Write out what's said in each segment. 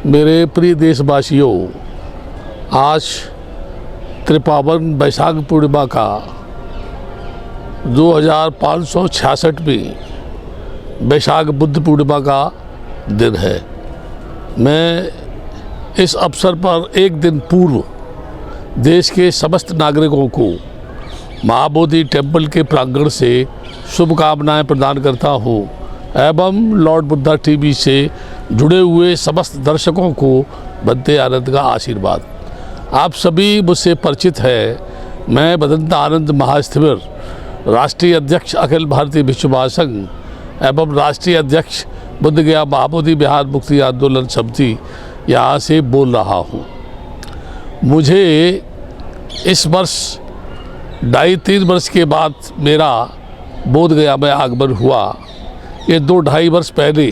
मेरे प्रिय देशवासियों, आज त्रिपावन बैसाख पूर्णिमा का 2566वीं बैसाख बुद्ध पूर्णिमा का दिन है। मैं इस अवसर पर एक दिन पूर्व देश के समस्त नागरिकों को महाबोधि टेम्पल के प्रांगण से शुभकामनाएं प्रदान करता हूँ एवं लॉर्ड बुद्धा टीवी से जुड़े हुए समस्त दर्शकों को बंदे आनंद का आशीर्वाद। आप सभी मुझसे परिचित हैं। मैं बदंता आनंद महास्थिविर, राष्ट्रीय अध्यक्ष अखिल भारतीय विश्व महासंघ एवं राष्ट्रीय अध्यक्ष बुद्ध गया महाबोधि बिहार मुक्ति आंदोलन समिति यहाँ से बोल रहा हूँ। मुझे इस वर्ष 2.5-3 वर्ष के बाद मेरा बोध गया में आगमन हुआ। ये 2-2.5 वर्ष पहले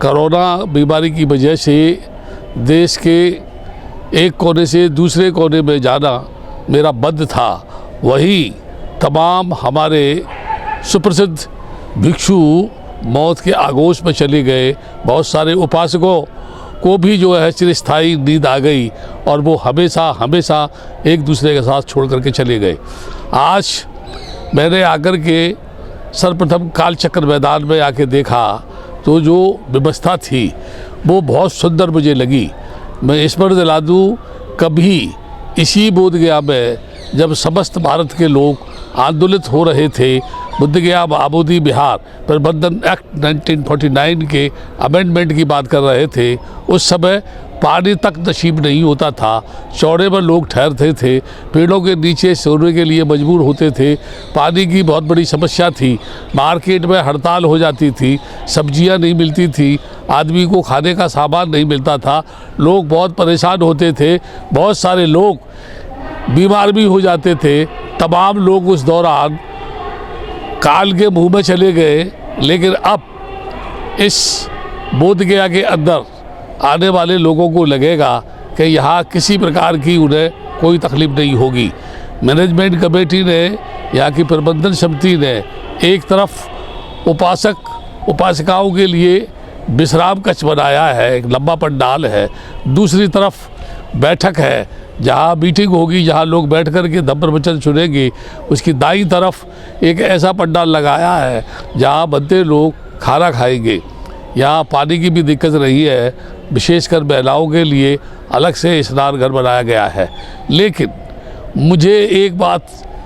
कोरोना बीमारी की वजह से देश के एक कोने से दूसरे कोने में जाना मेरा बंद था। वही तमाम हमारे सुप्रसिद्ध भिक्षु मौत के आगोश में चले गए। बहुत सारे उपासकों को भी जो है चिरस्थायी नींद आ गई और वो हमेशा एक दूसरे के साथ छोड़ करके चले गए। आज मैंने आकर के सर्वप्रथम कालचक्र मैदान में आके देखा तो जो व्यवस्था थी वो बहुत सुंदर मुझे लगी। मैं स्मरण दिला दूँ, कभी इसी बोध गया में जब समस्त भारत के लोग आंदोलित हो रहे थे, बुद्ध गया महाबोधि बिहार प्रबंधन एक्ट 1949 के अमेंडमेंट की बात कर रहे थे, उस समय पानी तक नसीब नहीं होता था। चौड़े पर लोग ठहरते थे, पेड़ों के नीचे सोने के लिए मजबूर होते थे। पानी की बहुत बड़ी समस्या थी। मार्केट में हड़ताल हो जाती थी, सब्जियां नहीं मिलती थी, आदमी को खाने का सामान नहीं मिलता था। लोग बहुत परेशान होते थे, बहुत सारे लोग बीमार भी हो जाते थे। तमाम लोग उस दौरान काल के मुंह में चले गए। लेकिन अब इस बोध गया के अंदर आने वाले लोगों को लगेगा कि यहाँ किसी प्रकार की उन्हें कोई तकलीफ नहीं होगी। मैनेजमेंट कमेटी ने, यहाँ की प्रबंधन समिति ने एक तरफ उपासकाओं के लिए विश्राम कक्ष बनाया है, एक लंबा पंडाल है। दूसरी तरफ बैठक है जहाँ मीटिंग होगी, जहाँ लोग बैठ कर के धम्म प्रवचन सुनेंगे। उसकी दाईं तरफ एक ऐसा पंडाल लगाया है जहाँ बंदे लोग खाना खाएंगे। यहाँ पानी की भी दिक्कत नहीं है, विशेषकर महिलाओं के लिए अलग से स्नान घर बनाया गया है। लेकिन मुझे एक बात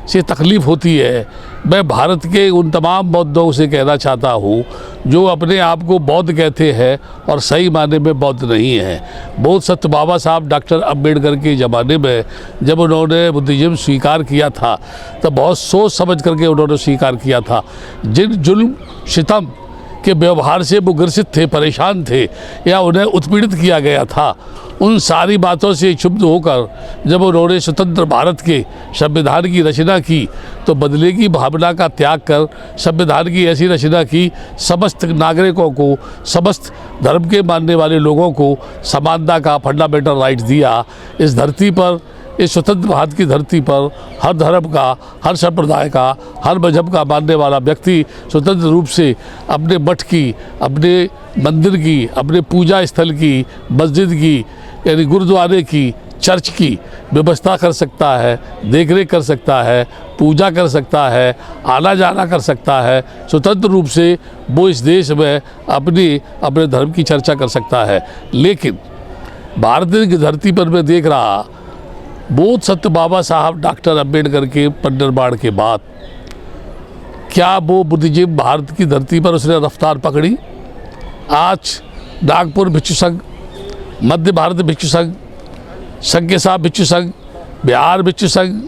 से तकलीफ़ होती है। मैं भारत के उन तमाम बौद्धों से कहना चाहता हूँ जो अपने आप को बौद्ध कहते हैं और सही मायने में बौद्ध नहीं हैं। बौद्ध सत्य बाबा साहब डॉक्टर अम्बेडकर के ज़माने में जब उन्होंने बुद्धिज़्म स्वीकार किया था तब बहुत सोच समझ करके उन्होंने स्वीकार किया था। जिन जुल्म सितम के व्यवहार से वो ग्रसित थे, परेशान थे या उन्हें उत्पीड़ित किया गया था, उन सारी बातों से क्षुब्ध होकर जब उन्होंने स्वतंत्र भारत के संविधान की रचना की तो बदले की भावना का त्याग कर संविधान की ऐसी रचना की समस्त नागरिकों को, समस्त धर्म के मानने वाले लोगों को समानता का फंडामेंटल राइट दिया। इस धरती पर, इस स्वतंत्र भारत की धरती पर हर धर्म का, हर संप्रदाय का, हर मजहब का मानने वाला व्यक्ति स्वतंत्र रूप से अपने मठ की, अपने मंदिर की, अपने पूजा स्थल की, मस्जिद की यानी गुरुद्वारे की, चर्च की व्यवस्था कर सकता है, देखरेख कर सकता है, पूजा कर सकता है, आना जाना कर सकता है। स्वतंत्र रूप से वो इस देश में अपने धर्म की चर्चा कर सकता है। लेकिन भारत की धरती पर मैं देख रहा, बोध सत्य बाबा साहब डॉक्टर अम्बेडकर के परिनिर्वाण के बाद क्या वो बुद्धिज़्म भारत की धरती पर उसने रफ्तार पकड़ी? आज नागपुर भिक्षु संघ, मध्य भारत भिक्षु संघ, संकेसा भिक्षु संघ, बिहार भिक्षु संघ,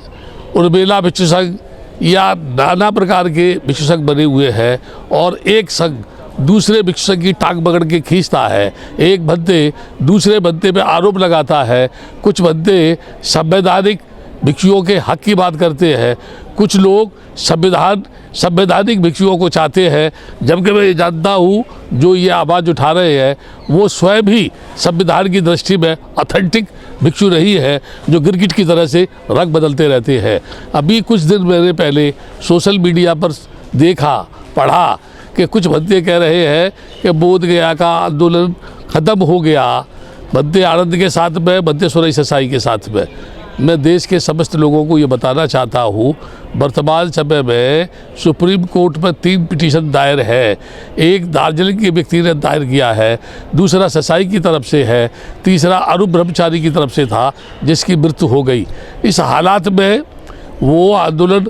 उर्मिला भिक्षु संघ या नाना प्रकार के भिक्षु संघ बने हुए हैं और एक संघ दूसरे भिक्षु संघ की टांग पकड़ के खींचता है। एक बंदे दूसरे बंदे पे आरोप लगाता है। कुछ बंदे संवैधानिक भिक्षुओं के हक की बात करते हैं, कुछ लोग संवैधानिक भिक्षुओं को चाहते हैं। जबकि मैं ये जानता हूँ जो ये आवाज़ उठा रहे हैं वो स्वयं भी संविधान की दृष्टि में ऑथेंटिक भिक्षु नहीं है, जो गिरगिट की तरह से रंग बदलते रहते हैं। अभी कुछ दिन मैंने पहले सोशल मीडिया पर देखा, पढ़ा कि कुछ बंदे कह रहे हैं कि बोध गया का आंदोलन ख़त्म हो गया, बंदे आनंद के साथ में, बंदे सुरई ससाई के साथ में। मैं देश के समस्त लोगों को ये बताना चाहता हूँ, वर्तमान समय में सुप्रीम कोर्ट में 3 पिटीशन दायर है। एक दार्जिलिंग के व्यक्ति ने दायर किया है, दूसरा ससाई की तरफ से है, तीसरा अरूप ब्रह्मचारी की तरफ से था जिसकी मृत्यु हो गई। इस हालात में वो आंदोलन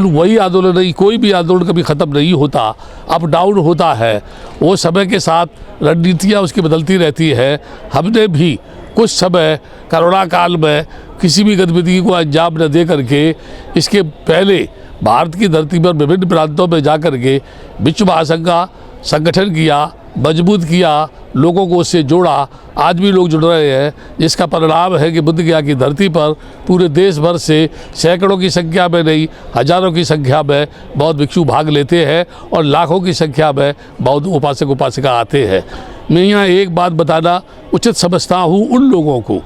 वही आंदोलन नहीं, कोई भी आंदोलन कभी ख़त्म नहीं होता, अप डाउन होता है। वो समय के साथ रणनीतियाँ उसकी बदलती रहती है। हमने भी कुछ समय कोरोना काल में किसी भी गतिविधि को अंजाम न दे करके, इसके पहले भारत की धरती पर विभिन्न प्रांतों में जा कर के विश्व महासंघ का संगठन किया, मजबूत किया, लोगों को उससे जोड़ा। आज भी लोग जुड़ रहे हैं, जिसका परिणाम है कि बुद्ध गया की धरती पर पूरे देश भर से सैकड़ों की संख्या में नहीं, हजारों की संख्या में बौद्ध भिक्षु भाग लेते हैं और लाखों की संख्या में बौद्ध उपासक उपासिका आते हैं। मैं यहाँ एक बात बताना उचित समझता हूँ उन लोगों को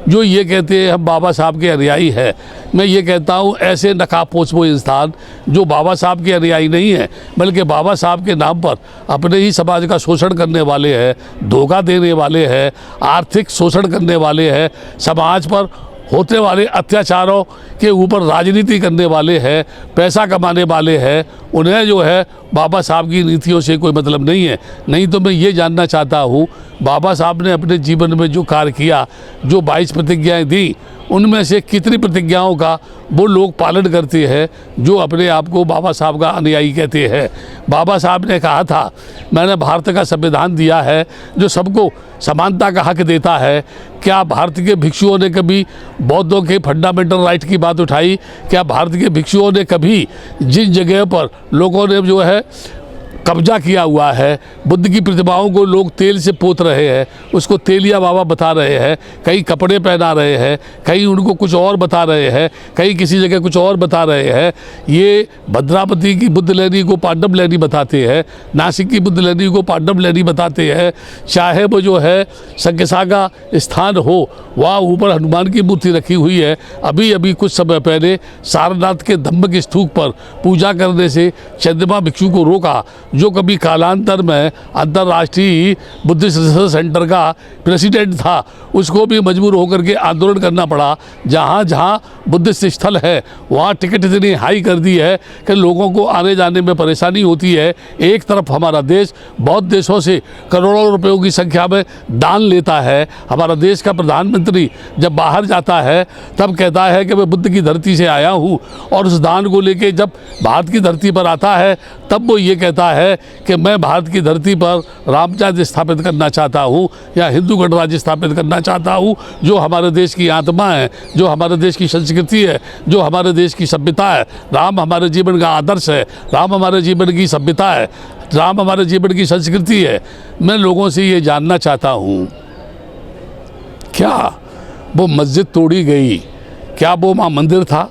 जो ये कहते हैं हम बाबा साहब के अनुयायी हैं। मैं ये कहता हूँ ऐसे नकाबपोश वो इंसान जो बाबा साहब के अनुयायी नहीं है, बल्कि बाबा साहब के नाम पर अपने ही समाज का शोषण करने वाले हैं, धोखा देने वाले हैं, आर्थिक शोषण करने वाले हैं, समाज पर होते वाले अत्याचारों के ऊपर राजनीति करने वाले हैं, पैसा कमाने वाले हैं। उन्हें जो है बाबा साहब की नीतियों से कोई मतलब नहीं है। नहीं तो मैं ये जानना चाहता हूँ, बाबा साहब ने अपने जीवन में जो कार्य किया, जो 22 प्रतिज्ञाएं दी, उनमें से कितनी प्रतिज्ञाओं का वो लोग पालन करते हैं जो अपने आप को बाबा साहब का अनुयायी कहते हैं। बाबा साहब ने कहा था, मैंने भारत का संविधान दिया है जो सबको समानता का हक देता है। क्या भारत के भिक्षुओं ने कभी बौद्धों के फंडामेंटल राइट की बात उठाई? क्या भारत के भिक्षुओं ने कभी जिन जगह पर लोगों ने जो है कब्जा किया हुआ है, बुद्ध की प्रतिमाओं को लोग तेल से पोत रहे हैं, उसको तेलिया बाबा बता रहे हैं, कहीं कपड़े पहना रहे हैं, कहीं उनको कुछ और बता रहे हैं, कहीं किसी जगह कुछ और बता रहे हैं। ये भद्रावती की बुद्ध लेनी को पांडव लेनी बताते हैं, नासिक की बुद्ध लेनी को पांडव लेनी बताते हैं। चाहे वो जो है संकसा का स्थान हो, वहाँ ऊपर हनुमान की मूर्ति रखी हुई है। अभी अभी कुछ समय पहले सारनाथ के धम्मक स्तूप पर पूजा करने से चंद्रमा भिक्षु को रोका, जो कभी कालांतर में अंतर्राष्ट्रीय बुद्धिस्ट रिसर्च सेंटर का प्रेसिडेंट था। उसको भी मजबूर होकर के आंदोलन करना पड़ा। जहाँ जहाँ बुद्धिस्ट स्थल है वहाँ टिकट इतनी हाई कर दी है कि लोगों को आने जाने में परेशानी होती है। एक तरफ हमारा देश बहुत देशों से करोड़ों रुपयों की संख्या में दान लेता है। हमारा देश का प्रधानमंत्री जब बाहर जाता है तब कहता है कि मैं बुद्ध की धरती से आया हूँ, और उस दान को लेके जब भारत की धरती पर आता है तब वो ये कहता है कि मैं भारत की धरती पर रामराज्य स्थापित करना चाहता हूँ या हिंदू गणराज्य स्थापित करना चाहता हूँ, जो हमारे देश की आत्मा है, जो हमारे देश की संस्कृति है, जो हमारे देश की सभ्यता है। राम हमारे जीवन का आदर्श है, राम हमारे जीवन की सभ्यता है, राम हमारे जीवन की संस्कृति है। मैं लोगों से ये जानना चाहता हूँ, क्या वो मस्जिद तोड़ी गई, क्या वो वहाँ मंदिर था?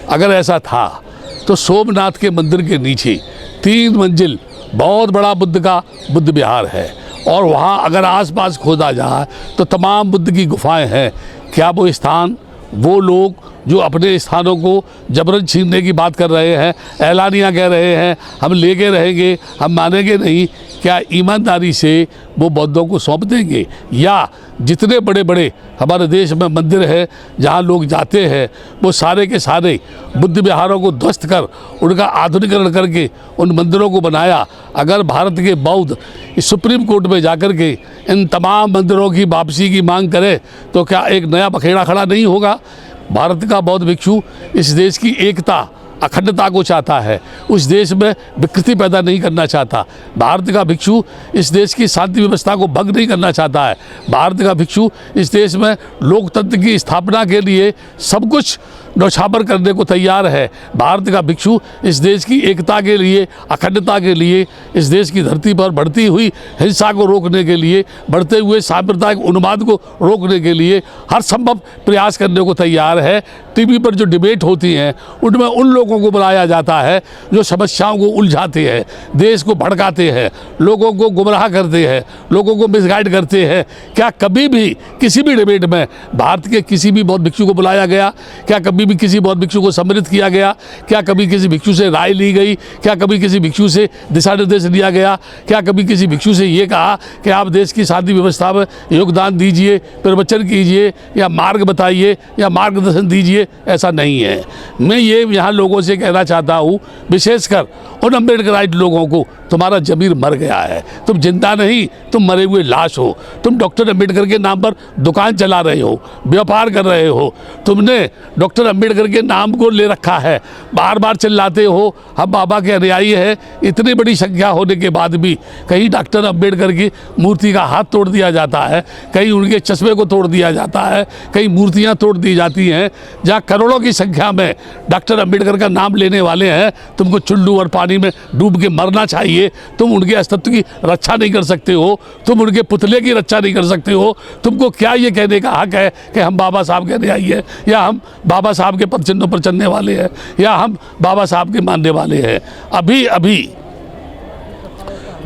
अगर ऐसा था तो सोमनाथ के मंदिर के नीचे 3 मंजिल बहुत बड़ा बुद्ध का बुद्ध विहार है, और वहाँ अगर आसपास खोदा जाए तो तमाम बुद्ध की गुफाएं हैं। क्या वो स्थान, वो लोग जो अपने स्थानों को जबरन छीनने की बात कर रहे हैं, ऐलानियाँ कह रहे हैं हम लेके रहेंगे, हम मानेंगे नहीं, क्या ईमानदारी से वो बौद्धों को सौंप देंगे? या जितने बड़े बड़े हमारे देश में मंदिर हैं जहाँ लोग जाते हैं, वो सारे के सारे बुद्ध विहारों को ध्वस्त कर उनका आधुनिकीकरण करके उन मंदिरों को बनाया? अगर भारत के बौद्ध इस सुप्रीम कोर्ट में जाकर के इन तमाम मंदिरों की वापसी की मांग करें तो क्या एक नया बखेड़ा खड़ा नहीं होगा? भारत का बौद्ध भिक्षु इस देश की एकता, अखंडता को चाहता है, उस देश में विकृति पैदा नहीं करना चाहता। भारत का भिक्षु इस देश की शांति व्यवस्था को भंग नहीं करना चाहता है। भारत का भिक्षु इस देश में लोकतंत्र की स्थापना के लिए सब कुछ न्यौछावर करने को तैयार है। भारत का भिक्षु इस देश की एकता के लिए, अखंडता के लिए, इस देश की धरती पर बढ़ती हुई हिंसा को रोकने के लिए, बढ़ते हुए सांप्रदायिक उन्माद को रोकने के लिए हर संभव प्रयास करने को तैयार है। टीवी पर जो डिबेट होती हैं उनमें उन लोगों को बुलाया जाता है जो समस्याओं को उलझाते हैं, देश को भड़काते हैं, लोगों को गुमराह करते हैं, लोगों को मिसगाइड करते हैं। क्या कभी भी किसी भी डिबेट में भारत के किसी भी बौद्ध भिक्षु को बुलाया गया? क्या कभी कभी भी किसी बौद्ध भिक्षु को सम्मिलित किया गया? क्या कभी किसी भिक्षु से राय ली गई? क्या कभी किसी भिक्षु से दिशा निर्देश दिया गया? क्या कभी किसी भिक्षु से ये कहा कि आप देश की शांति व्यवस्था में योगदान दीजिए, प्रवचन कीजिए, या मार्ग बताइए, या मार्गदर्शन दीजिए? ऐसा नहीं है। मैं ये यहाँ लोगों से कहना चाहता हूँ, विशेषकर उन अम्बेडकराइट लोगों को, तुम्हारा जमीर मर गया है, तुम जिंदा नहीं, तुम मरे हुए लाश हो। तुम डॉक्टर अम्बेडकर के नाम पर दुकान चला रहे हो, व्यापार कर रहे हो, तुमने डॉक्टर अम्बेडकर के नाम को ले रखा है, बार बार चिल्लाते हो हम बाबा के अनुयायी हैं। इतनी बड़ी संख्या होने के बाद भी कहीं डॉक्टर अम्बेडकर की मूर्ति का हाथ तोड़ दिया जाता है, कहीं उनके चश्मे को तोड़ दिया जाता है, कहीं मूर्तियाँ तोड़ दी जाती हैं। जहाँ करोड़ों की संख्या में डॉक्टर अम्बेडकर का नाम लेने वाले हैं, तुमको चुल्लू और पानी में डूब के मरना चाहिए। तुम उनके अस्तित्व की रक्षा नहीं कर सकते हो, तुम उनके पुतले की रक्षा नहीं कर सकते हो। तुमको क्या ये कहने का हक है कि हम बाबा साहब के अनुयायी हैं, या हम बाबा साहब के पदचिन्हों पर चलने वाले हैं, या हम बाबा साहब के मानने वाले हैं? अभी अभी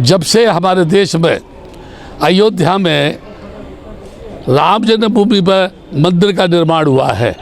जब से हमारे देश में अयोध्या में राम जन्मभूमि पर मंदिर का निर्माण हुआ है,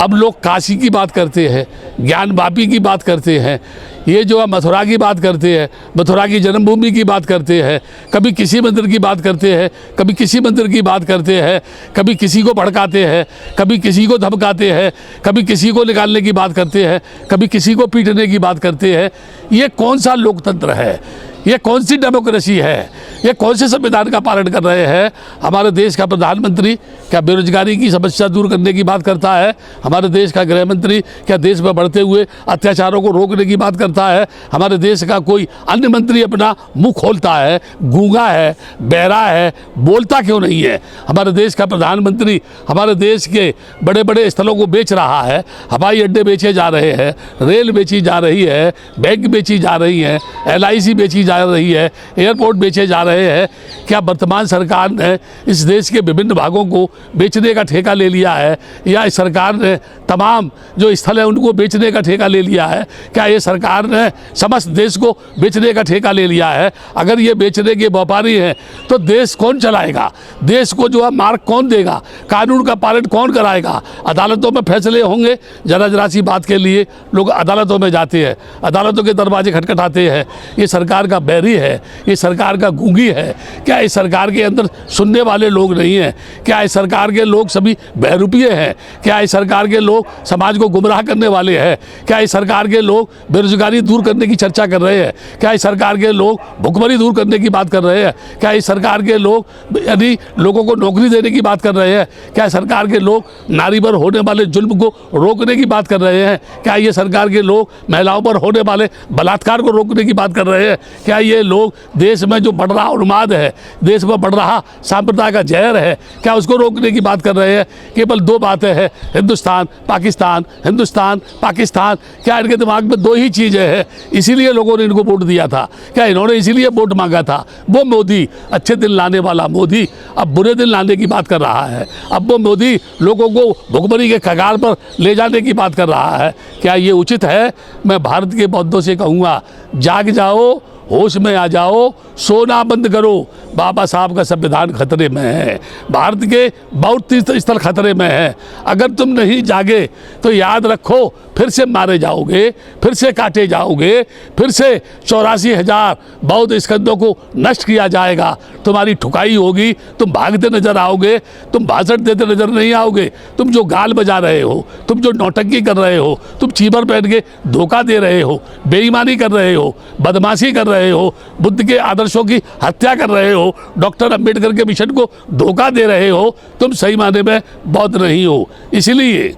अब लोग काशी की बात करते हैं, ज्ञानवापी की बात करते हैं, ये जो है मथुरा की बात करते हैं, मथुरा की जन्मभूमि की बात करते हैं, कभी किसी मंदिर की बात करते हैं, कभी किसी मंदिर की बात करते हैं, कभी किसी को भड़काते हैं, कभी किसी को धमकाते हैं, कभी किसी को निकालने की बात करते हैं, कभी किसी को पीटने की बात करते हैं। ये कौन सा लोकतंत्र है? ये कौन सी डेमोक्रेसी है? ये कौन से संविधान का पालन कर रहे हैं? हमारे देश का प्रधानमंत्री क्या बेरोजगारी की समस्या दूर करने की बात करता है? हमारे देश का गृह मंत्री क्या देश में बढ़ते हुए अत्याचारों को रोकने की बात करता है? हमारे देश का कोई अन्य मंत्री अपना मुंह खोलता है? गूंगा है, बहरा है, बोलता क्यों नहीं है? हमारे देश का प्रधानमंत्री हमारे देश के बड़े बड़े स्थलों को बेच रहा है, हवाई अड्डे बेचे जा रहे हैं, रेल बेची जा रही है, बैंक बेची जा रही है, LIC बेची जा रही है, एयरपोर्ट बेचे जा रहे हैं। क्या वर्तमान सरकार ने इस देश के विभिन्न भागों को बेचने का ठेका ले लिया है, या इस सरकार ने तमाम जो स्थल है उनको बेचने का ठेका ले लिया है? क्या ये सरकार ने समस्त देश को बेचने का ठेका ले लिया है? अगर ये बेचने के व्यापारी हैं तो देश कौन चलाएगा? देश को जो है मार्ग कौन देगा? कानून का पालन कौन कराएगा? अदालतों में फैसले होंगे, जरा सी बात के लिए लोग अदालतों में जाते हैं, अदालतों के दरवाजे खटखटाते हैं। ये सरकार का बैरी है, ये सरकार का गूंगी है। क्या इस सरकार के अंदर सुनने वाले लोग नहीं हैं? क्या इस सरकार के लोग सभी बहरूपिये हैं? क्या इस सरकार के लोग समाज को गुमराह करने वाले हैं? क्या इस सरकार के लोग बेरोजगारी दूर करने की चर्चा कर रहे हैं? क्या इस सरकार के लोग भुखमरी दूर करने की बात कर रहे हैं? क्या इस सरकार के लोग यदि लोगों को नौकरी देने की बात कर रहे हैं? क्या सरकार के लोग नारी पर होने वाले जुल्म को रोकने की बात कर रहे हैं? क्या ये सरकार के लोग महिलाओं पर होने वाले बलात्कार को रोकने की बात कर रहे हैं? क्या ये लोग देश में जो बढ़ रहा उन्माद है, देश में बढ़ रहा सांप्रदाय का जहर है, क्या उसको रोकने की बात कर रहे हैं? केवल दो बातें हैं, हिंदुस्तान पाकिस्तान, हिंदुस्तान पाकिस्तान। क्या इनके दिमाग में दो ही चीज़ें हैं? इसीलिए लोगों ने इनको वोट दिया था। क्या इन्होंने इसीलिए वोट मांगा था? वो मोदी, अच्छे दिन लाने वाला मोदी, अब बुरे दिन लाने की बात कर रहा है। अब वो मोदी लोगों को भुखमरी के कगार पर ले जाने की बात कर रहा है। क्या ये उचित है? मैं भारत के बौद्धों से कहूँगा, जाग जाओ, होश में आ जाओ, सोना बंद करो। बाबा साहब का संविधान खतरे में है, भारत के बौद्ध तीर्थ स्थल खतरे में है। अगर तुम नहीं जागे तो याद रखो, फिर से मारे जाओगे, फिर से काटे जाओगे, फिर से 84,000 बौद्ध स्कंदों को नष्ट किया जाएगा। तुम्हारी ठुकाई होगी, तुम भागते नजर आओगे, तुम भाषण देते नजर नहीं आओगे। तुम जो गाल बजा रहे हो, तुम जो नौटंकी कर रहे हो, तुम चीबर पहन के धोखा दे रहे हो, बेईमानी कर रहे हो, बदमाशी कर रहे हो, बुद्ध के आदर्शों की हत्या कर रहे हो, डॉक्टर अंबेडकर के मिशन को धोखा दे रहे हो, तुम सही माने में बौद्ध नहीं हो। इसलिए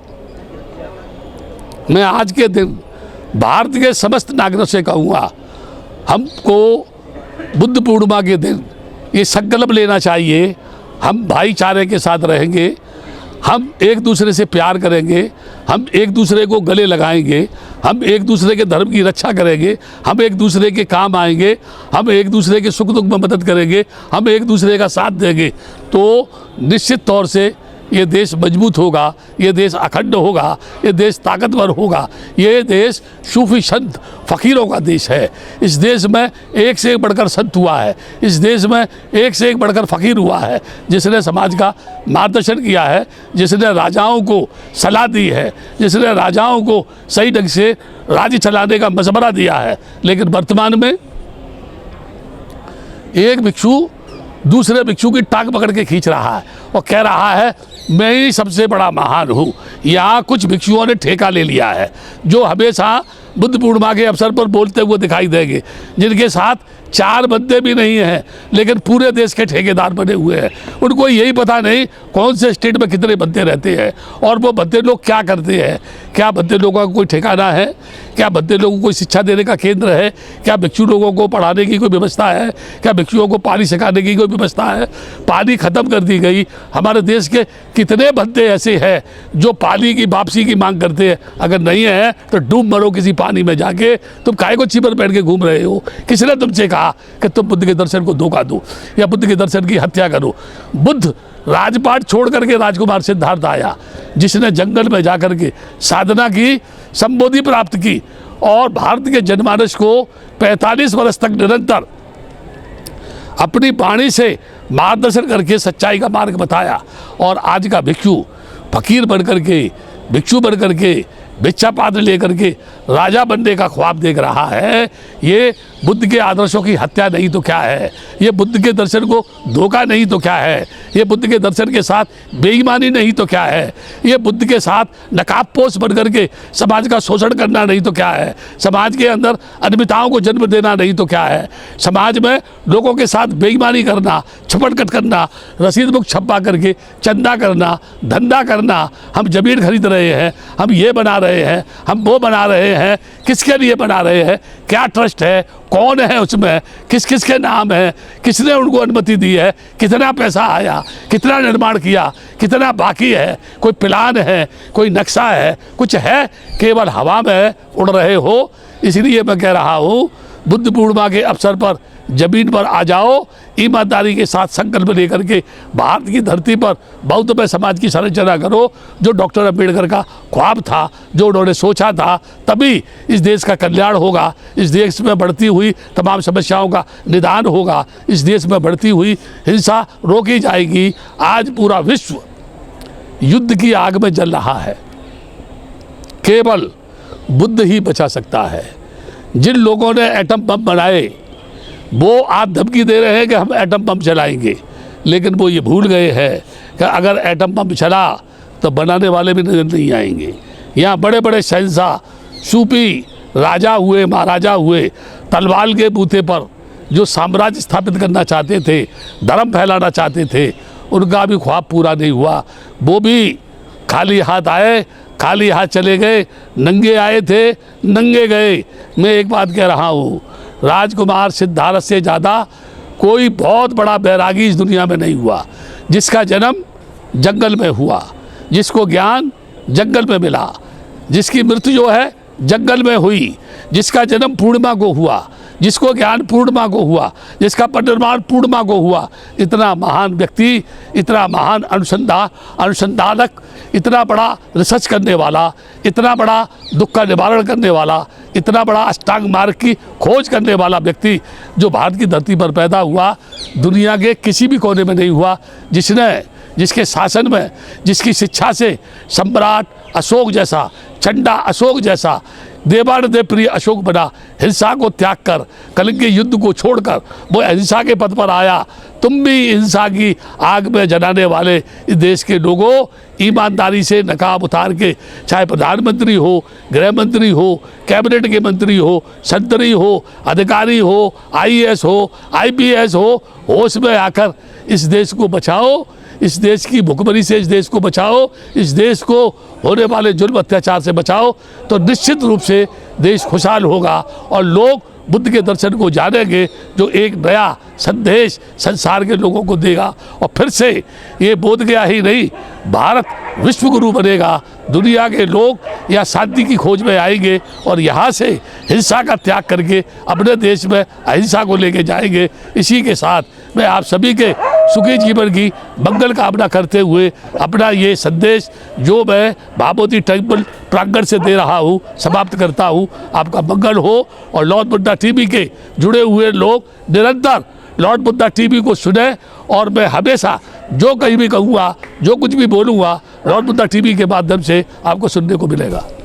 मैं आज के दिन भारत के समस्त नागरिकों से कहूँगा, हमको बुद्ध पूर्णिमा के दिन ये संकल्प लेना चाहिए, हम भाईचारे के साथ रहेंगे, हम एक दूसरे से प्यार करेंगे, हम एक दूसरे को गले लगाएंगे, हम एक दूसरे के धर्म की रक्षा करेंगे, हम एक दूसरे के काम आएंगे, हम एक दूसरे के सुख दुख में मदद करेंगे, हम एक दूसरे का साथ देंगे, तो निश्चित तौर से ये देश मजबूत होगा, ये देश अखंड होगा, ये देश ताकतवर होगा। ये देश सूफी संत फ़कीरों का देश है। इस देश में एक से एक बढ़कर संत हुआ है, इस देश में एक से एक बढ़कर फ़कीर हुआ है, जिसने समाज का मार्गदर्शन किया है, जिसने राजाओं को सलाह दी है, जिसने राजाओं को सही ढंग से राज्य चलाने का मशवरा दिया है। लेकिन वर्तमान में एक भिक्षु दूसरे भिक्षु की टांग पकड़ के खींच रहा है और कह रहा है मैं ही सबसे बड़ा महान हूँ। यहाँ कुछ भिक्षुओं ने ठेका ले लिया है जो हमेशा बुद्ध पूर्णिमा के अवसर पर बोलते हुए दिखाई देंगे, जिनके साथ 4 बंदे भी नहीं हैं लेकिन पूरे देश के ठेकेदार बने हुए हैं। उनको यही पता नहीं कौन से स्टेट में कितने बंदे रहते हैं और वो बंदे लोग क्या करते हैं। क्या बंदे लोगों का कोई ठिकाना है? क्या बंदे लोगों को कोई शिक्षा देने का केंद्र है? क्या भिक्षु लोगों को पढ़ाने की कोई व्यवस्था है? क्या भिक्षुओं को पानी सिखाने की कोई व्यवस्था है? पानी ख़त्म कर दी गई। हमारे देश के कितने बंदे ऐसे हैं जो पानी की वापसी की मांग करते हैं? अगर नहीं है तो डूब मरो किसी पानी में जाके। तुम काहे को चीपर पहन के घूम रहे हो? किसने तुमसे कहा कि तुम बुद्ध के दर्शन को धोखा दो या बुद्ध के दर्शन की हत्या करो? बुद्ध राजपाट छोड़ करके राजकुमार सिद्धार्थ आया, जिसने जंगल में जाकर के साधना की, संबोधि प्राप्त की और भारत के जनमानस को 45 वर्ष तक निरंतर अपनी वाणी से मार्गदर्शन करके सच्चाई का मार्ग बताया। और आज का भिक्षु फकीर बन करके, भिक्षु बन करके, भिक्षा पात्र लेकर के राजा बनने का ख्वाब देख रहा है। ये बुद्ध के आदर्शों की हत्या नहीं तो क्या है? ये बुद्ध के दर्शन को धोखा नहीं तो क्या है? ये बुद्ध के दर्शन के साथ बेईमानी नहीं तो क्या है? ये बुद्ध के साथ नकाबपोश बन करके समाज का शोषण करना नहीं तो क्या है? समाज के अंदर अनियमितताओं को जन्म देना नहीं तो क्या है? समाज में लोगों के साथ बेईमानी करना, छपटकट करना, रसीद बुक छपा करके चंदा करना, धंधा करना। हम जमीन खरीद रहे हैं, हम ये बना रहे हैं, हम वो बना रहे हैं। किसके लिए बना रहे हैं? क्या ट्रस्ट है? कौन है उसमें? किस किस के नाम है? किसने उनको अनुमति दी है? कितना पैसा आया? कितना निर्माण किया? कितना बाकी है? कोई प्लान है? कोई नक्शा है? कुछ है? केवल हवा में उड़ रहे हो। इसलिए मैं कह रहा हूँ बुद्ध पूर्णिमा के अवसर पर जमीन पर आ जाओ, ईमानदारी के साथ संकल्प लेकर के भारत की धरती पर बौद्धमय समाज की संरचना करो, जो डॉक्टर अम्बेडकर का ख्वाब था, जो उन्होंने सोचा था। तभी इस देश का कल्याण होगा, इस देश में बढ़ती हुई तमाम समस्याओं का निदान होगा, इस देश में बढ़ती हुई हिंसा रोकी जाएगी। आज पूरा विश्व युद्ध की आग में जल रहा है, केवल बुद्ध ही बचा सकता है। जिन लोगों ने एटम बम बनाए वो आज धमकी दे रहे हैं कि हम एटम बम चलाएंगे, लेकिन वो ये भूल गए हैं कि अगर एटम बम चला तो बनाने वाले भी नजर नहीं आएंगे। यहाँ बड़े बड़े शहंशाह, सूफी राजा हुए, महाराजा हुए, तलवार के बूते पर जो साम्राज्य स्थापित करना चाहते थे, धर्म फैलाना चाहते थे, उनका भी ख्वाब पूरा नहीं हुआ। वो भी खाली हाथ आए, खाली हाथ चले गए, नंगे आए थे, नंगे गए। मैं एक बात कह रहा हूँ, राजकुमार सिद्धार्थ से ज़्यादा कोई बहुत बड़ा बैरागी इस दुनिया में नहीं हुआ, जिसका जन्म जंगल में हुआ, जिसको ज्ञान जंगल में मिला, जिसकी मृत्यु जो है जंगल में हुई, जिसका जन्म पूर्णिमा को हुआ, जिसको ज्ञान पूर्णिमा को हुआ, जिसका परिनिर्वाण पूर्णिमा को हुआ। इतना महान व्यक्ति, इतना महान अनुसंधानक, इतना बड़ा रिसर्च करने वाला, इतना बड़ा दुख का निवारण करने वाला, इतना बड़ा अष्टांग मार्ग की खोज करने वाला व्यक्ति जो भारत की धरती पर पैदा हुआ, दुनिया के किसी भी कोने में नहीं हुआ। जिसके शासन में, जिसकी शिक्षा से सम्राट अशोक जैसा, चंडा अशोक जैसा, देवानंद प्रिय अशोक बना, हिंसा को त्याग कर, कलंक के युद्ध को छोड़कर वो अहिंसा के पद पर आया। तुम भी हिंसा की आग में जलाने वाले इस देश के लोगों, ईमानदारी से नकाब उतार के, चाहे प्रधानमंत्री हो, गृह मंत्री हो, कैबिनेट के मंत्री हो, संतरी हो, अधिकारी हो, IAS हो, IPS हो, होश में आकर इस देश को बचाओ, इस देश की भुखमरी से इस देश को बचाओ, इस देश को होने वाले जुल्म अत्याचार से बचाओ, तो निश्चित रूप से देश खुशहाल होगा और लोग बुद्ध के दर्शन को जानेंगे, जो एक नया संदेश संसार के लोगों को देगा। और फिर से ये बोध गया ही नहीं, भारत विश्व गुरु बनेगा। दुनिया के लोग यहाँ शांति की खोज में आएंगे और यहाँ से हिंसा का त्याग करके अपने देश में अहिंसा को लेके जाएंगे। इसी के साथ मैं आप सभी के सुखी जीवन की मंगल कामना करते हुए अपना ये संदेश जो मैं भाभोती टेम्पल प्रांगण से दे रहा हूँ समाप्त करता हूँ। आपका मंगल हो और लॉर्ड बुद्धा टीवी के जुड़े हुए लोग निरंतर लॉर्ड बुद्धा टीवी को सुने। और मैं हमेशा जो कहीं भी कहूँगा, जो कुछ भी बोलूँगा, लॉर्ड बुद्धा टीवी के माध्यम से आपको सुनने को मिलेगा।